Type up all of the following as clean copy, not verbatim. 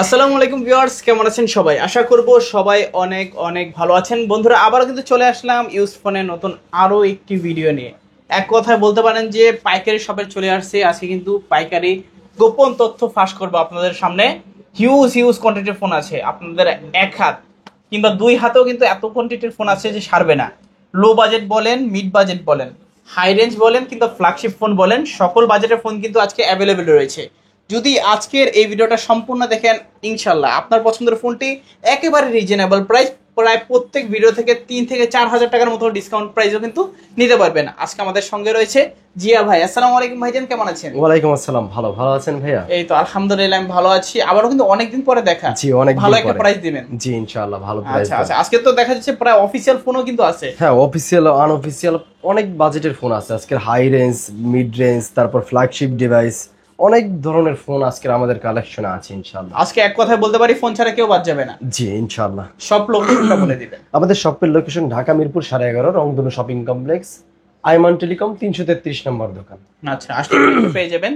আসসালামু আলাইকুম ভিউয়ার্স, কেমন আছেন সবাই? আশা করব সবাই অনেক অনেক ভালো আছেন। বন্ধুরা, আবারও কিন্তু চলে আসলাম ইউজ ফোনের নতুন আরও একটি ভিডিও নিয়ে। এক কথায় বলতে পারেন যে পাইকারি শপে চলে আসছে। আজকে কিন্তু পাইকারি গোপন তথ্য ফাঁস করবো আপনাদের সামনে। হিউজ কোয়ান্টিটির ফোন আছে, আপনাদের এক হাত কিংবা দুই হাতেও কিন্তু এত কোয়ান্টিটির ফোন আছে যে সারবে না। লো বাজেট বলেন, মিড বাজেট বলেন, হাই রেঞ্জ বলেন কিংবা ফ্ল্যাগশিপ ফোন বলেন, সকল বাজেটের ফোন কিন্তু আজকে অ্যাভেলেবেল রয়েছে। যদি আজকের এই ভিডিওটা সম্পূর্ণ দেখেন, ইনশাল্লাহ আপনার পছন্দের ফোনটি একেবারে রিজনেবল প্রাইস, প্রায় প্রত্যেক ভিডিও থেকে 3 থেকে 4 হাজার টাকার মতো ডিসকাউন্ট প্রাইসও কিন্তু নিতে পারবেন। আজকে আমাদের সঙ্গে রয়েছে জিয়া ভাই। আসসালামু আলাইকুম ভাইজান, কেমন আছেন? ওয়ালাইকুম আসসালাম। ভালো আছেন ভাইয়া? এই তো আলহামদুলিল্লাহ, আমি ভালো আছি। আবারও কিন্তু অনেকদিন পরে দেখা। জি, অনেক ভালো একটা প্রাইস দিবেন। জি ইনশাআল্লাহ ভালো প্রাইস। আচ্ছা, আজকে তো দেখা যাচ্ছে প্রায় অফিশিয়াল ফোনও কিন্তু আছে। হ্যাঁ, অফিশিয়াল আনঅফিশিয়াল অনেক বাজেটের ফোন আছে আজকের। হাই রেঞ্জ, মিড রেঞ্জ, তারপর ফ্ল্যাগশিপ ডিভাইস, অনেক ধরনের ফোন আজকের আমাদের কালেকশনে আছে ইনশাআল্লাহ। আজকে এক কথায় বলতে পারি ফোন ছাড়া কেউ বাদ যাবে না। জি ইনশাআল্লাহ। সব লোকেশনটা বলে দিবেন। আমাদের শপের লোকেশন ঢাকা মিরপুর 11.5 রংধনু শপিং কমপ্লেক্স, আইমান টেলিকম 333 নম্বর দোকান। আচ্ছা, আসলে পেয়ে যাবেন।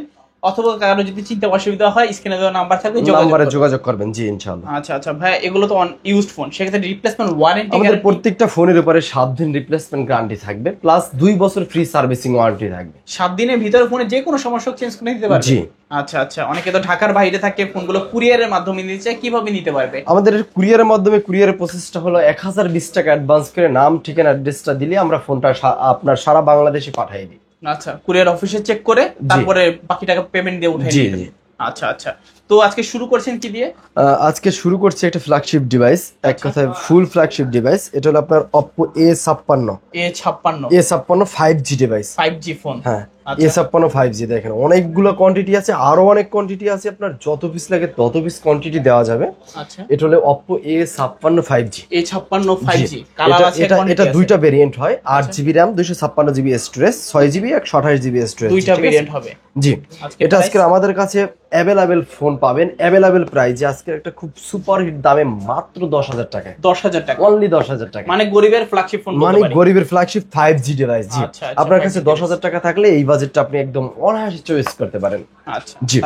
অথবা কারো যদি চিন্তা অসুবিধা হয়, স্ক্রিনে দেওয়া নাম্বার থাকবে, নাম্বারে যোগাযোগ করবেন। জি ইনশাআল্লাহ। আচ্ছা ভাই, এগুলো তো ইউজড ফোন, সেক্ষেত্রে রিপ্লেসমেন্ট ওয়ারেন্টি আমাদের প্রত্যেকটা ফোনের উপরে 7 দিন রিপ্লেসমেন্ট গ্যারান্টি থাকবে, প্লাস 2 বছর ফ্রি সার্ভিসিং ওয়ারেন্টি থাকবে। 7 দিনের ভিতরে ফোনে যে কোনো সমস্যা চেঞ্জ করে দিতে পারবে। জি। আচ্ছা, অনেকে তো ঢাকার বাইরে থাকে, ফোনগুলো কুরিয়ারের মাধ্যমে নিতে চায়, কিভাবে নিতে পারবে? আমাদের কুরিয়ারের মাধ্যমে, কুরিয়ারের প্রসেসটা হলো 1020 টাকা অ্যাডভান্স করে নাম ঠিকানা অ্যাড্রেসটা দিলে আমরা ফোনটা আপনার সারা বাংলাদেশে পাঠিয়ে দিই। আচ্ছা, কুরিয়ার অফিসে চেক করে তারপরে বাকি টাকা পেমেন্ট দিয়ে উঠিয়ে দিবেন। আচ্ছা, তো আজকে শুরু করছেন কি দিয়ে? আজকে শুরু করছি একটা ফ্ল্যাগশিপ ডিভাইস, এক কথায় ফুল ফ্ল্যাগশিপ ডিভাইস। এটা হলো আপনার Oppo A56 5G device, 5G phone. হ্যাঁ, A56 5G। দেখেন অনেকগুলো কোয়ান্টিটি আছে, আরো অনেক কোয়ান্টিটি আছে, আপনার যত পিস লাগে তত পিস কোয়ান্টিটি দেওয়া যাবে। আচ্ছা, এটা হলো Oppo A56 5G। কালার আছে, এটা দুইটা ভেরিয়েন্ট হয়, 8GB RAM, 256GB storage, 6GB 128GB storage, দুইটা ভেরিয়েন্ট হবে। জি, এটা আজকে আমাদের কাছে অ্যাভেলেবেল ফোন পাবেন, অ্যাভেলেবেল প্রাইসে। আজকে একটা খুব সুপার হিট দামে মাত্র 10,000 টাকায়। 10,000 টাকা, অনলি 10,000 টাকা, মানে গরিবের ফ্ল্যাগশিপ ফোন, মানে গরিবের ফ্ল্যাগশিপ 5G ডিভাইস। জি, আপনার কাছে 10,000 টাকা থাকলে এই বাজেটটা আপনি একদম অনায়াসে চয়েস করতে পারেন। আচ্ছা, জি।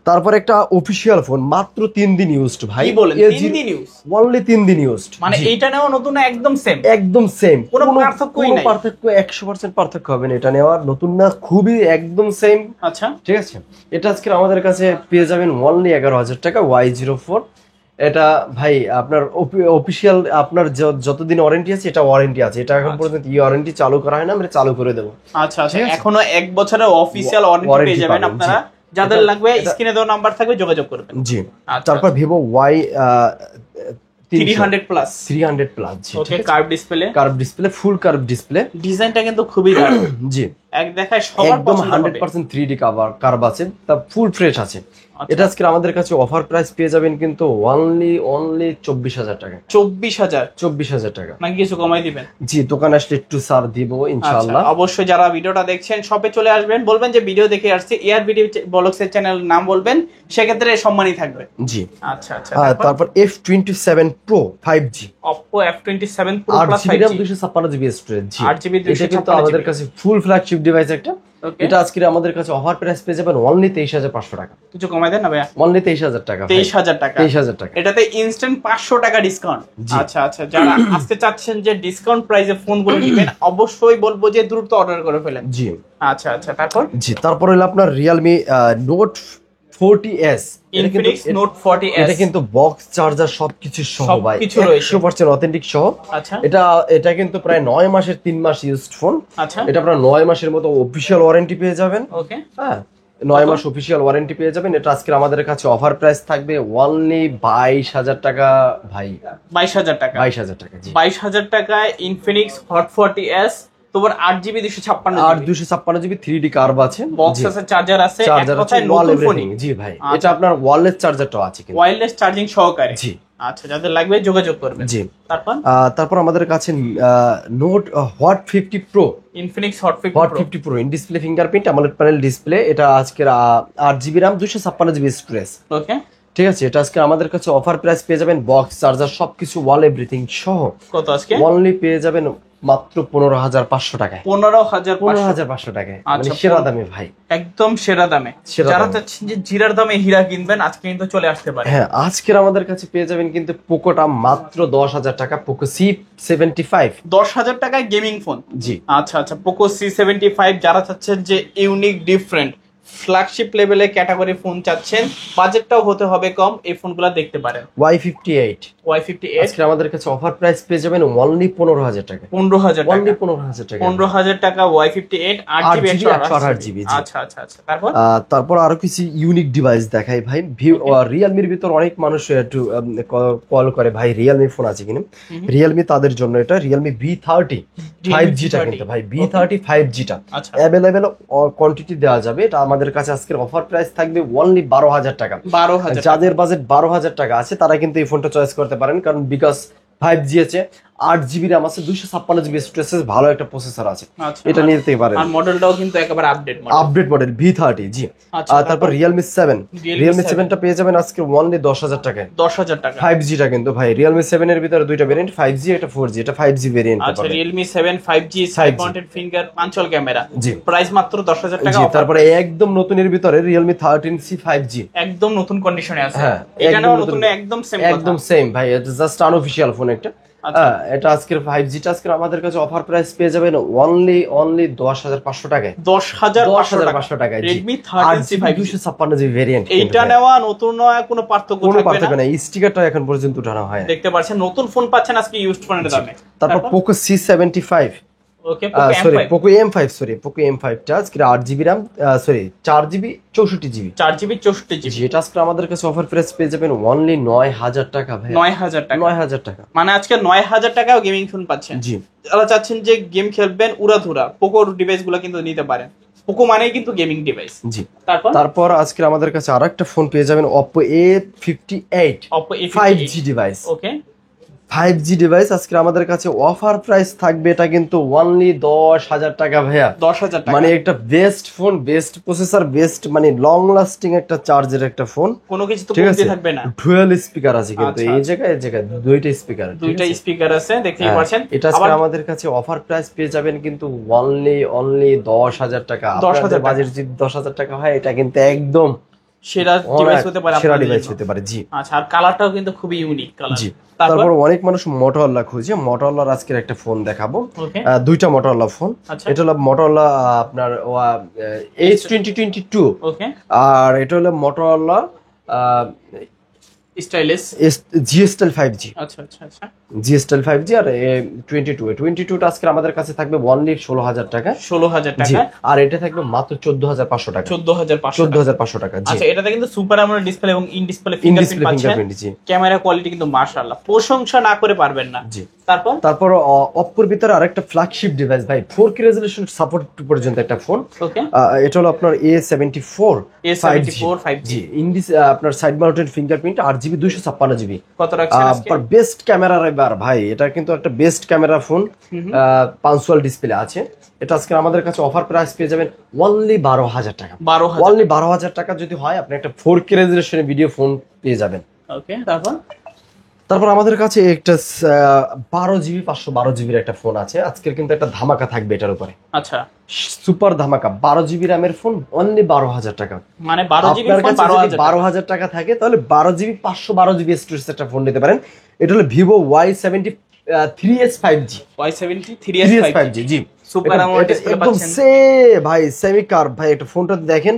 তারপর একটা অফিশিয়াল ফোন, মাত্র 3 দিন ইউজড ভাই। কি বলেন? 3 দিন ইউজ? অনলি 3 দিন ইউজড। মানে এইটা নেওয়া নতুন একদম সেম? একদম সেম, কোনো পার্থক্যই নাই। পার্থক্য 100% পার্থক্য হবে না। এটা নেওয়ার নতুন না, খুবই একদম সেম। আচ্ছা, ঠিক আছে। এটা আজকে আমাদের কাছে পেয়ে যাবেন অনলি 11,000 টাকা, Y04। এটা ভাই আপনার অফিশিয়াল, আপনার যতদিন ওয়ারেন্টি আছে এটা ওয়ারেন্টি আছে। এটা এখন পর্যন্ত ওয়ারেন্টি চালু করা হয় না, আমরা চালু করে দেবো। আচ্ছা, এখনো 1 বছরের অফিশিয়াল ওয়ারেন্টি পেয়ে যাবেন আপনারা। যাদের লাগবে স্ক্রিনে দেওয়া নাম্বার থাকবে, যোগাযোগ করবেন। জি। তারপর Vivo Y 300 plus. Okay, curve display, full curve display. ডিজাইনটা কিন্তু খুবই দারুণ। জি, এক দেখায় সবার পছন্দ হবে। 100% 3D কার্ভ আছে, তা ফুল ফ্রেশ আছে। এটা আজকে আমাদের কাছে অফার প্রাইস পেয়ে যাবেন কিন্তু অনলি 24,000 টাকা। 24,000 টাকা, নাকি কিছু কমাই দিবেন? জি, দোকানে আসলে একটু ছাড় দিব ইনশাআল্লাহ। অবশ্যই যারা ভিডিওটা দেখছেন শপে চলে আসবেন, বলবেন যে ভিডিও দেখে আসছি, এয়ার ভিডিও ব্লগসের চ্যানেল নাম বলবেন, সেক্ষেত্রে সম্মানই থাকবে। জি। আচ্ছা, তারপর F27 Pro 5G, Oppo F27 Pro Plus 8GB RAM, 256GB storage. জি, 8GB এটা কিন্তু আমাদের কাছে ফুল ফ্ল্যাগশিপ ডিভাইস একটা। এটা আজকে আমাদের কাছে অফার প্রাইস পেয়ে যাবেন অনলি 23,500 টাকা। কিছু কমাই দেন না ভাইয়া? অনলি 23,000 টাকা। 23,000 টাকা। এটাতে ইনস্ট্যান্ট 500 টাকা ডিসকাউন্ট। আচ্ছা, যারা আজকে চাচ্ছেন যে ডিসকাউন্ট প্রাইসে ফোনগুলো নেবেন, অবশ্যই বলবো যে দ্রুত অর্ডার করে ফেলেন। জি। আচ্ছা, তারপর? জি, তারপর হলো আপনার Realme Note 40s। Infinix Note 40s, এটা কিন্তু বক্স চার্জার সবকিছু সহ ভাই, 100% অথেন্টিক সহ। আচ্ছা, এটা কিন্তু প্রায় 9 মাসের 3 মাস ইউজড ফোন। আচ্ছা, এটা আপনারা 9 মাসের মতো অফিশিয়াল ওয়ারেন্টি পেয়ে যাবেন। ওকে, হ্যাঁ, 9 মাস অফিশিয়াল ওয়ারেন্টি পেয়ে যাবেন। এটা আজকে আমাদের কাছে অফার প্রাইস থাকবে অনলি 22,000 টাকা ভাই। 22,000 টাকা। 22,000 টাকা। 22,000 টাকায় Infinix Hot 40s, তোমার 8GB 256GB 3D কার্ভ আছে, বক্স আছে, চার্জার আছে, এক কথায় নতুন ফোন। জি ভাই, এটা আপনার ওয়্যারলেস চার্জারটাও আছে কিন্তু, ওয়্যারলেস চার্জিং সহকারে। জি। আচ্ছা, যাদের লাগবে যোগাযোগ করবেন। জি। তারপর আমাদের কাছে note Hot 50 Pro, Infinix Hot 50 Pro in display fingerprint AMOLED panel display. এটা আজকের 8GB RAM, 256GB স্টোরেজ। ওকে, ঠিক আছে। এটা আজকে আমাদের কাছে অফার প্রাইস পেয়ে যাবেন বক্স চার্জার সবকিছু ওয়াল এভরিথিং সহ। কত আজকে? অনলি পেয়ে যাবেন মাত্র 15,500 টাকায়। 15,500 টাকায়, আচ্ছা, মানে সেরা দামে ভাই, একদম সেরা দামে। সেরা যারা দামে। চাচ্ছেন যে জিরার দামে হীরা কিনবেন আজকে কিন্তু চলে আসতে পারে। হ্যাঁ, আজকের আমাদের কাছে পেয়ে যাবেন কিন্তু পোকোটা মাত্র 10,000 টাকা, পোকো C75। 10,000 টাকায় গেমিং ফোন। জি, আচ্ছা আচ্ছা, পোকো C75 যারা চাচ্ছেন যে ইউনিক ডিফারেন্ট ফ্ল্যাগশিপ লেভেলে ক্যাটাগরি ফোন চাচ্ছেন, বাজেটটাও হতে হবে কম, এই ফোনগুলো দেখতে পারেন। Y58 Y58 আজকে আমাদের কাছে অফার প্রাইস পেয়ে যাবেন অনলি 15,000 টাকা। 15,000 অনলি টাকা। 15,000 টাকা। 15,000 টাকা Y58 8GB 128GB। আচ্ছা আচ্ছা আচ্ছা, তারপর তারপর আরো কিছু ইউনিক ডিভাইস দেখাই ভাই। রিয়েলমির ভিতর অনেক মানুষ একটু কল করে ভাই রিয়েলমি ফোন আছে কিনা। রিয়েলমি তাদের জন্য এটা রিয়েলমি V30 5G টা কিন্তু ভাই, V30 5G টা আচ্ছা অ্যাভেলেবেল কোয়ান্টিটি দেওয়া যাবে। এটা আমাদের কাছে আজকের অফার প্রাইস থাকবে অনলি 12,000 টাকা। 12,000 যাদের বাজেট 12,000 টাকা আছে তারা কিন্তু এই ফোনটা চয়েস করতে পারেন, কারণ বিকজ 5G আছে, 8GB RAM আছে, 256GB স্টোরেজ, ভালো একটা প্রসেসর আছে, আচ্ছা, এটা নিতে পারেন। আর মডেলটাও কিন্তু একেবারে আপডেট মডেল V30 জি। আচ্ছা, তারপর রিয়েলমি 7, রিয়েলমি 7 টা পেয়ে যাবেন আজকে অনলি 10,000 টাকায়। 10,000 টাকা 5G টা কিন্তু ভাই, রিয়েলমি 7 এর ভিতরে দুইটা ভেরিয়েন্ট, 5G এটা 4G, এটা 5G ভেরিয়েন্ট। আচ্ছা, Realme 7 5G side mounted finger punch hole camera, জি, প্রাইস মাত্র 10,000 টাকা। জি, তারপরে একদম নতুনের ভিতরে রিয়েলমি 13C 5G একদম নতুন কন্ডিশনে আছে। হ্যাঁ, এটা নাও একদম নতুন, নতুন, একদম সেম একদম সেম ভাই, এটা জাস্ট আনঅফিশিয়াল ফোন একটা। এটা আজকের 5G টা আজকে আমাদের কাছে অফার প্রাইস পেয়ে যাবেন অনলি 10,500 টাকায়। 10,500 টাকায় Redmi 13C 5G 256GB variant. এইটা নেওয়া নতুন নয়া কোনো পার্থক্য থাকবে না। এই স্টিকারটা এখন পর্যন্ত উঠানো হয়। দেখতে পাচ্ছেন নতুন ফোন পাচ্ছেন আজকে ইউজড ফোনের দামে। তারপর পোকো C75, ওকে, পোকো M5 টা আজকে 8GB RAM, 4GB 64GB 4GB 64GB, যেটা আজকে আমাদের কাছে অফার প্রাইস পেয়ে যাবেন অনলি 9,000 টাকা ভাই। 9,000 টাকা 9,000 টাকা, মানে আজকে 9,000 টাকাও গেমিং ফোন পাচ্ছেন। জি। যারা চাচ্ছেন যে গেম খেলবেন উড়াধুরা, পোকো ডিভাইসগুলো কিন্তু নিতে পারেন। পোকো মানেই কিন্তু গেমিং ডিভাইস। জি। তারপর তারপর আজকে আমাদের কাছে আরেকটা ফোন পেয়ে যাবেন Oppo A58 Oppo A58 5G device. Okay, 5G device আজকে আমাদের কাছে অফার প্রাইস থাকবে এটা কিন্তু অনলি 10,000 টাকা ভাইয়া। 10,000 টাকা, মানে একটা best phone, best processor, best মানে লং লাস্টিং একটা চার্জের একটা ফোন। কোনো কিছু তো ঠিক কমতি আছে, থাকবে না। ডুয়াল স্পিকার আছে কিন্তু আচ্ছা, এই জায়গায় দুইটা স্পিকার, দুইটা স্পিকার আছে, দেখতেই হ্যাঁ, পাচ্ছেন। এটা আজকে আমাদের কাছে অফার প্রাইস পেয়ে যাবেন কিন্তু অনলি 10,000 টাকা। 10,000 টাকা। বাজেট যদি 10,000 টাকা হয় এটা কিন্তু একদম সেরা ডিভাইস হতে পারে, সেরা আপনাদের ডিভাইস জন্য। হতে পারে, জি। আচ্ছা, আর কালারটাও কিন্তু খুবই ইউনিক কালার। জি। তারপর অনেক মানুষ মোটরোলা খুঁজে, মোটরোলার আজকের একটা ফোন দেখাবো। ওকে, দুইটা মোটরোলা ফোন। আচ্ছা, এটা হলো মোটরোলা আপনার H2022, ওকে, আর এটা হলো মোটরোলা স্টাইলিশ GSTEL 5G। আচ্ছা আচ্ছা আচ্ছা, GSTEL 5G আর 22 টা আজকে আমাদের কাছে থাকবে অনলি 16,000 টাকা। 16,000 জি, টাকা, আর এটা থাকবে মাত্র 14,500 টাকা। 14,500 টাকা, জি। আচ্ছা, এটাতে কিন্তু সুপার অ্যামোলেড ডিসপ্লে এবং in display in display fingerprint পাচ্ছেন। ফিঙ্গারপ্রিন্ট, জি। ক্যামেরা কোয়ালিটি কিন্তু মাশাআল্লাহ, প্রশংসা না করে পারবেন না। জি। তারপর অপ্পোর ভিতরে আরেকটা ফ্ল্যাগশিপ ডিভাইস ভাই, 4K রেজোলিউশন সাপোর্ট পর্যন্ত একটা ফোন। ওকে, এটা হলো আপনার A74 5G জি। আপনার side mounted fingerprint, 8GB 256GB। কত রাখছেন আজকে? বেস্ট ক্যামেরার এবার ভাই, এটা কিন্তু একটা best camera phone, punctual display আছে। এটা আজকে আমাদের কাছে অফার প্রাইস পেয়ে যাবেন অনলি 12,000 টাকা। 12,000 অনলি 12,000 টাকা যদি হয় আপনি একটা 4K রেজোলিউশনের ভিডিও ফোন পেয়ে যাবেন। ওকে, তারপর আমাদের কাছে একটা 12GB 512GB একটা ফোন আছে। আজকের কিন্তু একটা ধামাকা থাকবে এটার উপরে। আচ্ছা, সুপার ধামাকা, 12GB র্যামের ফোন অনলি 12,000 টাকা। মানে 12GB আপনার ফোন কাছে যদি 12,000 12,000 টাকা থাকে তাহলে 12GB 512GB স্টোরেজ একটা ফোন নিতে পারেন। এটা হলো Vivo Y73s 5G। Y73s 5G জি। সুপার অ্যামোলেড ডিসপ্লে একদম পাচ্ছেন। ভাই সেমি কার্ভ ভাই, একটা ফোনটা দেখেন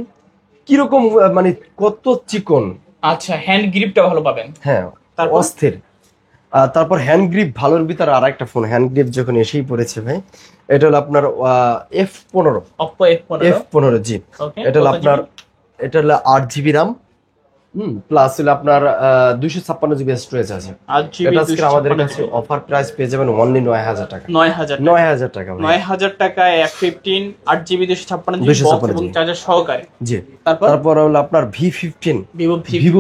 কিরকম, মানে কত চিকন। আচ্ছা, হ্যান্ড গ্রিপটা ভালো পাবেন। হ্যাঁ, তারপর? অস্থির। তারপর হ্যান্ড গ্রিপ ভালোর ভিতরে আর একটা ফোন, হ্যান্ড গ্রিপ যখন এসেই পড়েছে ভাই, এটা হলো আপনার F15 Oppo F15 জি। ওকে, এটা হলো আপনার, এটা হলো 8GB RAM, প্লাস হলো আপনার 256GB স্টোরেজ আছে। 8GB এটা আজকে আমাদের কাছে অফার প্রাইস পেয়ে যাবেন অনলি 9,000 টাকা। 9,000 টাকা ভাই। 9,000 টাকায় F15 8GB 256GB বক্স এবং চার্জার সহকারে। জি। তারপর হলো আপনার V15, Vivo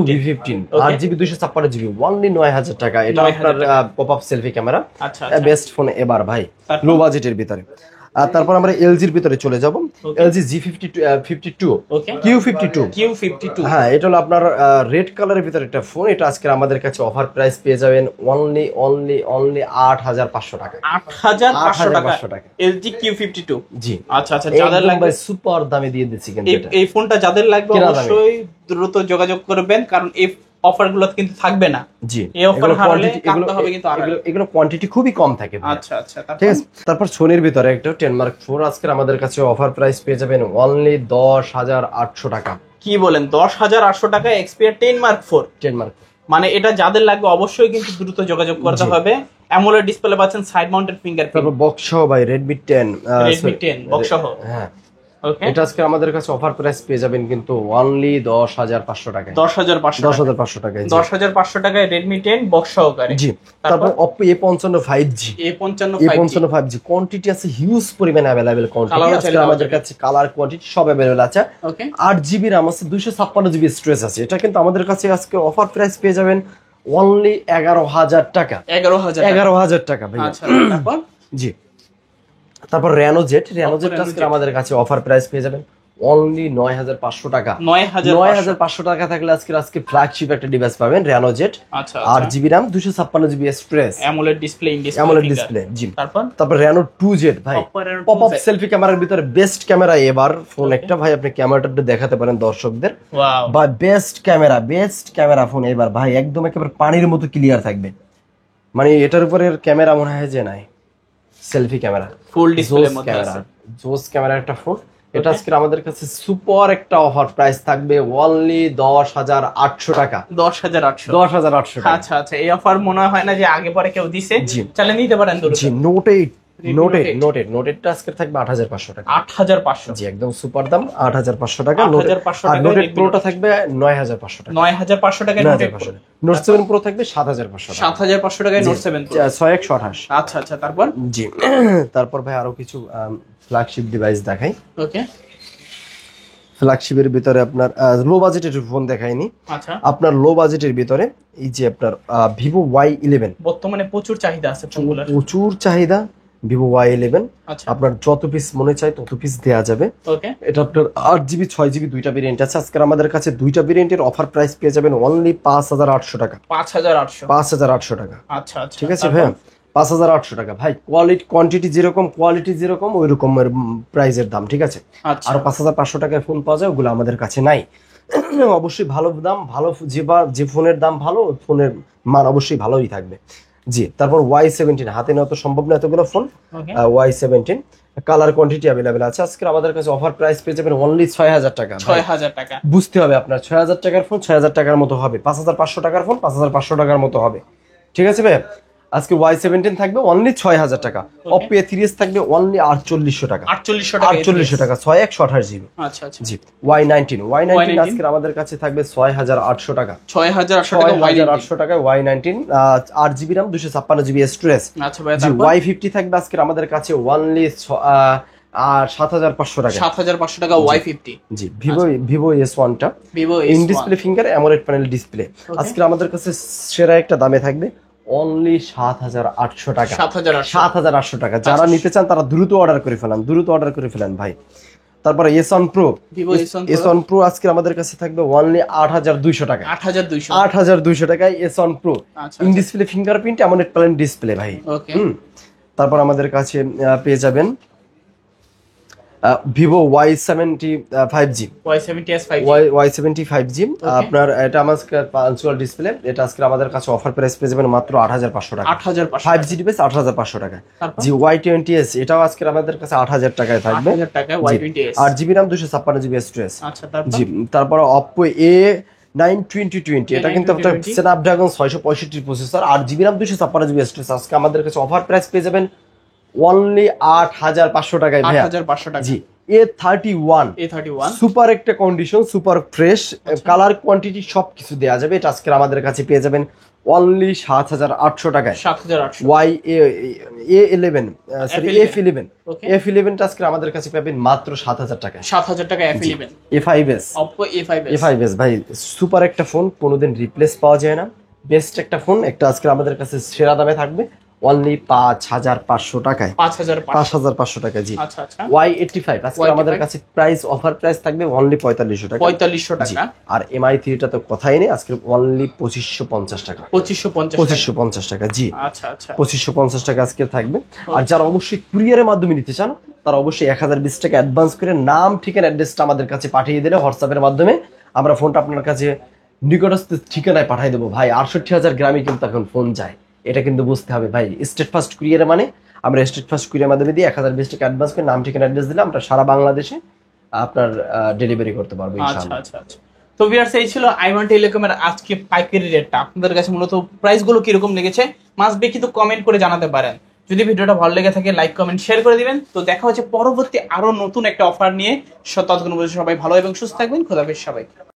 V15 8GB 256GB only 9,000 টাকা। এটা আপনার পপ আপ সেলফি ক্যামেরা, আচ্ছা, বেস্ট ফোন এবার ভাই, লো বাজেটের ভিতরে। আর তারপর আমরা এলজির ভিতরে চলে যাব। Okay. এলজি G52 ওকে, Q52। Q52। হ্যাঁ, এটা হলো আপনার রেড কালারের ভিতরে একটা ফোন। এটা আজকে আমাদের কাছে অফার প্রাইস পেয়ে যাবেন অনলি 8,500 টাকা। 8,500 টাকা LG Q52। জি, আচ্ছা আচ্ছা, যাদের লাগবে সুপার দামে দিয়ে দিচ্ছি কিন্তু এটা। এই ফোনটা যাদের লাগবে কেনা দামে। অবশ্যই দ্রুত যোগাযোগ করবেন, কারণ এই অফার গুলো কিন্তু থাকবে না। জি, এই অফার হারালে কাটতে হবে কিন্তু এগুলো কোয়ান্টিটি খুবই কম থাকে ভাই। আচ্ছা আচ্ছা, ঠিক আছে। তারপর সোনির ভিতরে একটা 10 মার্ক 4 আজকে আমাদের কাছে অফার প্রাইস পেয়ে যাবেন অনলি 10,800 টাকা। কি বলেন, 10,800 টাকা এক্সপিআর 10 মার্ক 4? 10 মার্ক, মানে এটা যাদের লাগবে অবশ্যই কিন্তু দ্রুত যোগাযোগ করতে হবে। অ্যামোলেড ডিসপ্লে পাচ্ছেন, সাইড মাউন্টেড ফিঙ্গারপ্রিন্ট। তারপর বক্স সহ ভাই Redmi 10 বক্স সহ। হ্যাঁ, ওকে, এটা আজকে আমাদের কাছে অফার প্রাইস পেয়ে যাবেন কিন্তু অনলি 10,500 টাকায়। 10,500 টাকায়। 10,500 টাকায় Redmi 10 বক্স সহকারে। জি, তারপর Oppo A55 5G। A55 5G quantity আছে হিউজ পরিমাণে अवेलेबल কোয়ান্টিটি। Colour আজকে আমাদের কাছে কালার কোয়ান্টিটি সব अवेलेबल আছে। ওকে, 8GB RAM আছে, 256GB স্টোরেজ আছে। এটা কিন্তু আমাদের কাছে আজকে অফার প্রাইস পেয়ে যাবেন অনলি 11,000 টাকা। 11,000 টাকা ভাই। আচ্ছা, তারপর জি, তারপর Reno Z আজকে আমাদের কাছে অফার প্রাইস পেয়ে যাবেন অনলি 9,500 টাকা। 9,500 টাকা থাকলে আজকে ফ্ল্যাগশিপ একটা ডিভাইস পাবেন Reno Z। আচ্ছা, 8GB RAM 256GB storage, AMOLED display, AMOLED display. জি, তারপর Reno 2Z ভাই, Oppo Reno pop up 2Z। Selfie ক্যামেরার ভিতরে বেস্ট ক্যামেরা এবার ফোন একটা ভাই। আপনি ক্যামেরাটা দেখাতে পারেন দর্শকদের। ওয়াও, বা বেস্ট ক্যামেরা ফোন এবার ভাই, একদম একেবারে পানির মতো ক্লিয়ার থাকবে। মানে এটার উপরে ক্যামেরা মনে হয় যে নাই, সেলফি ক্যামেরা, ফুল ডিসপ্লের মধ্যে আছে। জোস ক্যামেরা একটা ফোন। এটা আজকে আমাদের কাছে সুপার একটা অফার প্রাইস থাকবে অনলি 10,800 টাকা। 10,800 10,800 টাকা। আচ্ছা আচ্ছা, এই অফার মনে হয় না যে আগে পরে কেউ দিছে। জি। চাইলে নিতে পারেন দ্রুত। জি, নোটেডটা আজকে থাকবে 8,500 টাকা। 8,500। জি, একদম সুপার দাম 8,500 টাকা। 8,500 আর টাকায় নোটেড Redmi প্রোটা থাকবে 9,500 টাকা। 9,500 টাকায় নোট 9,500 নোট 7 প্রো থাকবে 7,500 টাকা। 7,500 টাকায় নোট 7 প্রো। 6128। আচ্ছা আচ্ছা, তারপর জি, তারপর ভাই আরো কিছু ফ্ল্যাগশিপ ডিভাইস দেখাই। ওকে, ফ্ল্যাগশিপের ভিতরে আপনার লো বাজেটের ফোন দেখাইনি। আচ্ছা, আপনার লো বাজেটের ভিতরে এই যে আপনার Vivo Y11 বর্তমানে প্রচুর চাহিদা আছে ফোনগুলোর। প্রচুর চাহিদা। Vivo Y11 আচ্ছা, আপনার যত পিস মনে চায় তত পিস দেয়া যাবে। ওকে, এটা আপনার 8GB 6GB দুইটা ভেরিয়েন্ট আছে। আজকে আমাদের কাছে দুইটা ভেরিয়েন্টের অফার প্রাইস পেয়ে যাবেন অনলি 5,800 টাকা। 5,800। 5,800 টাকা। আচ্ছা আচ্ছা, ঠিক আছে ভাই, 5,800 টাকা ভাই। কোয়ালিটি যেরকম ওই রকমের প্রাইজের দাম। ঠিক আছে, আচ্ছা, আর 5,500 টাকায় ফোন পাওয়া যায়, ওগুলো আমাদের কাছে নাই। অবশ্যই ভালো দাম, ভালো যে ফোনের দাম ভালো, ওই ফোনের মান অবশ্যই ভালোই থাকবে। জি, তারপর Y17 হাতে নেওয়া তো সম্ভব না এতগুলো ফোন। ওকে, Y17 কালার কোয়ান্টিটি অ্যাভেলেবেল আছে। আজকে আমাদের কাছে অফার প্রাইস পেয়ে যাবেন অনলি 6,000 টাকা। 6,000 টাকা। বুঝতে হবে আপনার 6,000 টাকার ফোন 6,000 টাকার মতো হবে, 5,500 টাকার ফোন 5,500 টাকার মতো হবে। ঠিক আছে ভাই, আজকে Y17 থাকবে অনলি 6,000 টাকা। Oppo A3s থাকবে অনলি 4,800 টাকা। 4,800 টাকা। 4,800 টাকা, 6128GB। আচ্ছা আচ্ছা, জি, Y19 আজকে আমাদের কাছে থাকবে 6,800 টাকা। 6,800 টাকা। 6,800 টাকায় Y19 8GB RAM 256GB storage. আচ্ছা ভাই, জি, Y50 থাকবে আজকে আমাদের কাছে অনলি 7,500 টাকা। 7,500 টাকা Y50। জি, ভিভো S1 টা Vivo in S1। Display finger AMOLED panel display আজকে আমাদের কাছে সেরা একটা দামে থাকবে অনলি 7,800 টাকা। 7,800 টাকা। যারা নিতে চান তারা দ্রুত অর্ডার করে ফেলেন ভাই। তারপরে S1 Pro Vivo S1 Pro আজকে আমাদের কাছে থাকবে অনলি 8,200 টাকা। 8,200। 8,200 টাকায় S1 Pro আচ্ছা, in display fingerprint AMOLED panel display ভাই। ওকে, তারপর আমাদের কাছে পেয়ে যাবেন Vivo Y70 5G। Y70s 5G। Y70 5G আপনার এটা আমার পাঞ্চুয়াল ডিসপ্লে। এটা আজকে আমাদের কাছে অফার প্রাইস পেয়ে যাবেন মাত্র 8,500 টাকা। 8,500 5G ডিভাইস 8,500 টাকা। তারপর? জি, Y20s এটাও আজকে আমাদের কাছে 8,000 টাকায় থাকবে। 8,000 টাকায় Y20s। 8GB RAM 256GB storage. আচ্ছা, তারপর জি, তারপর Oppo A9 এটা কিন্তু একটা 2020 Snapdragon 665 processor, 8GB RAM 256GB storage. আজকে আমাদের কাছে অফার প্রাইস পেয়ে যাবেন অনলি 8,500 টাকায় ভাই। 8,500 টাকা। জি, A31 সুপার একটা condition, super fresh, colour quantity সবকিছু দেয়া যাবে। এটা আজকে আমাদের কাছে পেয়ে যাবেন অনলি 7,800 টাকায়। 7,800। A11 সরি F11 ওকে, F11টা আজকে আমাদের কাছে পাবেন মাত্র 7,000 টাকায়। 7,000 টাকা F11। A5s Oppo A5s। A5s ভাই সুপার একটা ফোন, কোনোদিন রিপ্লেস পাওয়া যায় না। বেস্ট একটা ফোন, একটা আজকে আমাদের কাছে সেরা দামে থাকবে অনলি 5500 টাকায়, 5500 টাকা। জি, আচ্ছা আচ্ছা, Y85 আজকে আমাদের কাছে প্রাইস অফার প্রাইস থাকবে অনলি 4500 টাকা। 4500 টাকা। আর MI3 তো কথাই নেই, আজকে অনলি 2550 টাকা। 2550 টাকা। জি, আচ্ছা আচ্ছা, 2550 টাকা আজকে থাকবে। আর যারা অবশ্যই কুরিয়ারের মাধ্যমে নিতে চান তারা অবশ্যই 1020 টাকা অ্যাডভান্স করে নাম ঠিকানা অ্যাড্রেসটা আমাদের কাছে পাঠিয়ে দিলে হোয়াটসঅ্যাপের মাধ্যমে আমরা ফোনটা আপনার কাছে নিকটস্থ ঠিকানায় পাঠিয়ে দেবো। ভাই 68,000 গ্রামে কিন্তু এখন ফোন যায়, এটা কিন্তু বুঝতে হবে ভাই। স্টেট ফার্স্ট কুরিয়ারে মানে আমরা স্টেট ফার্স্ট কুরিয়ার মাধ্যমে দিয়ে 1020 টাকা অ্যাডভান্স করে নাম ঠিকানা অ্যাড্রেস দিলে আমরা সারা বাংলাদেশে আপনার ডেলিভারি করতে পারবো আচ্ছা ইনশাআল্লাহ। আচ্ছা আচ্ছা। তো ভিউয়ার্স, এই ছিল i1 টেলিকমের আজকে পাইকারি রেটটা। আপনাদের কাছে মূলত প্রাইস গুলো কিরকম লেগেছে মাস্ট বি কিন্তু কমেন্ট করে জানাতে পারেন। যদি ভিডিওটা ভালো লেগে থাকে লাইক কমেন্ট শেয়ার করে দিবেন। তো দেখা হচ্ছে পরবর্তী আরো নতুন একটা অফার নিয়ে। ততক্ষণ পর্যন্ত সবাই ভালো এবং সুস্থ থাকবেন। খোদা হাফেজ সবাই।